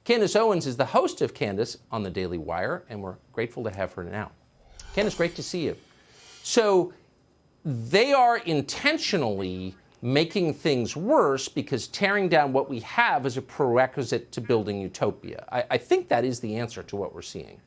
Candace Owens is the host of Candace on the Daily Wire, and we're grateful to have her now. Candace, great to see you. So they are intentionally making things worse because tearing down what we have is a prerequisite to building utopia. I think that is the answer to what we're seeing.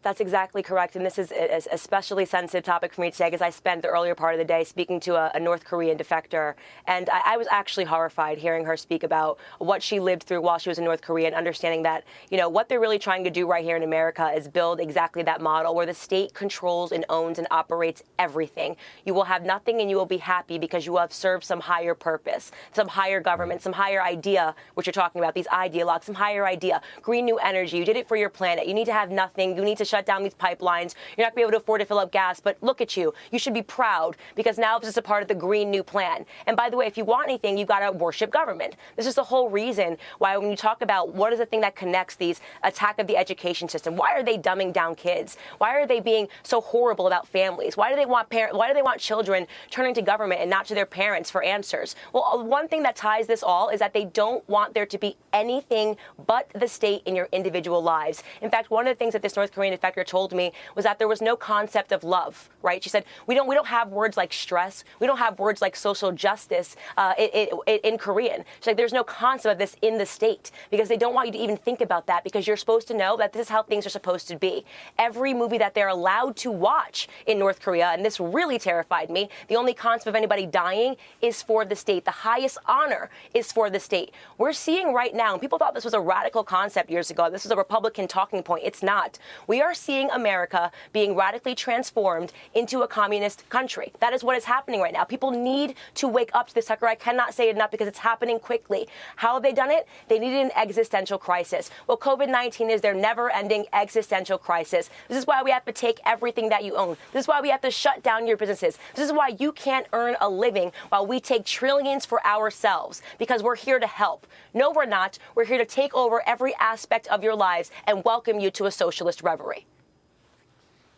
That's exactly correct. And this is an especially sensitive topic for me today because I spent the earlier part of the day speaking to a North Korean defector. And I was actually horrified hearing her speak about what she lived through while she was in North Korea and understanding that, you know, what they're really trying to do right here in America is build exactly that model where the state controls and owns and operates everything. You will have nothing and you will be happy because you will have served some higher purpose, some higher government, some higher idea, which you're talking about, these ideologues, some higher idea, green new energy. You did it for your planet. You need to have nothing. You need to shut down these pipelines. You're not going to be able to afford to fill up gas, but look at you. You should be proud because now this is a part of the Green New Plan. And by the way, if you want anything, you got to worship government. This is the whole reason why when you talk about what is the thing that connects these attack of the education system, why are they dumbing down kids? Why are they being so horrible about families? Why do they want children turning to government and not to their parents for answers? Well, one thing that ties this all is that they don't want there to be anything but the state in your individual lives. In fact, one of the things that this North Korean defector told me was that there was no concept of love, right? She said, we don't have words like stress. We don't have words like social justice in Korean. She's like, there's no concept of this in the state because they don't want you to even think about that because you're supposed to know that this is how things are supposed to be. Every movie that they're allowed to watch in North Korea, and this really terrified me, the only concept of anybody dying is for the state. The highest honor is for the state. We're seeing right now, and people thought this was a radical concept years ago, this is a Republican talking point. It's not. We are seeing America being radically transformed into a communist country. That is what is happening right now. People need to wake up to this, Tucker. I cannot say it enough because it's happening quickly. How have they done it? They needed an existential crisis. Well, COVID-19 is their never-ending existential crisis. This is why we have to take everything that you own. This is why we have to shut down your businesses. This is why you can't earn a living while we take trillions for ourselves because we're here to help. No, we're not. We're here to take over every aspect of your lives and welcome you to a socialist reverie.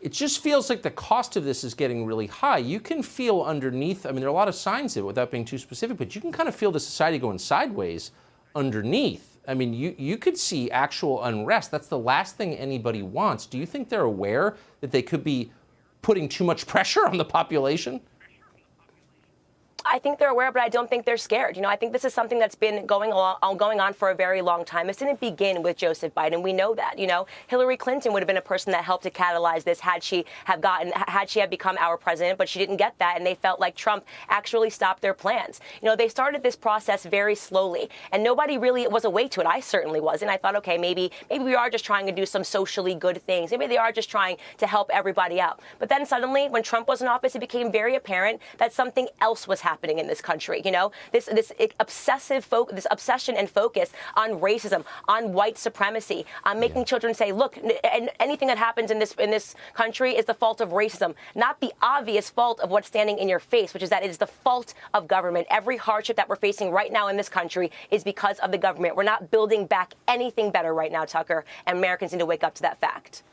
It just feels like the cost of this is getting really high. You can feel underneath, I mean, there are a lot of signs of it without being too specific, but you can kind of feel the society going sideways underneath. I mean, you could see actual unrest. That's the last thing anybody wants. Do you think they're aware that they could be putting too much pressure on the population? I think they're aware, but I don't think they're scared. You know, I think this is something that's been going on for a very long time. This didn't begin with Joseph Biden. We know that. You know, Hillary Clinton would have been a person that helped to catalyze this had she become our president, but she didn't get that, and they felt like Trump actually stopped their plans. You know, they started this process very slowly, and nobody really was awake to it. I certainly wasn't. I thought, okay, maybe we are just trying to do some socially good things. Maybe they are just trying to help everybody out. But then suddenly, when Trump was in office, it became very apparent that something else was happening in this country. You know, this obsession and focus on racism, on white supremacy, on making children say, look, anything that happens in this country is the fault of racism, not the obvious fault of what's standing in your face, which is that it is the fault of government. Every hardship that we're facing right now in this country is because of the government. We're not building back anything better right now, Tucker, and Americans need to wake up to that fact.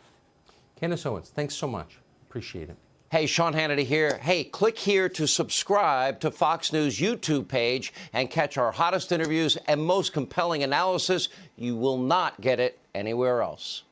Candace Owens, thanks so much. Appreciate it. Hey, Sean Hannity here. Hey, click here to subscribe to Fox News YouTube page and catch our hottest interviews and most compelling analysis. You will not get it anywhere else.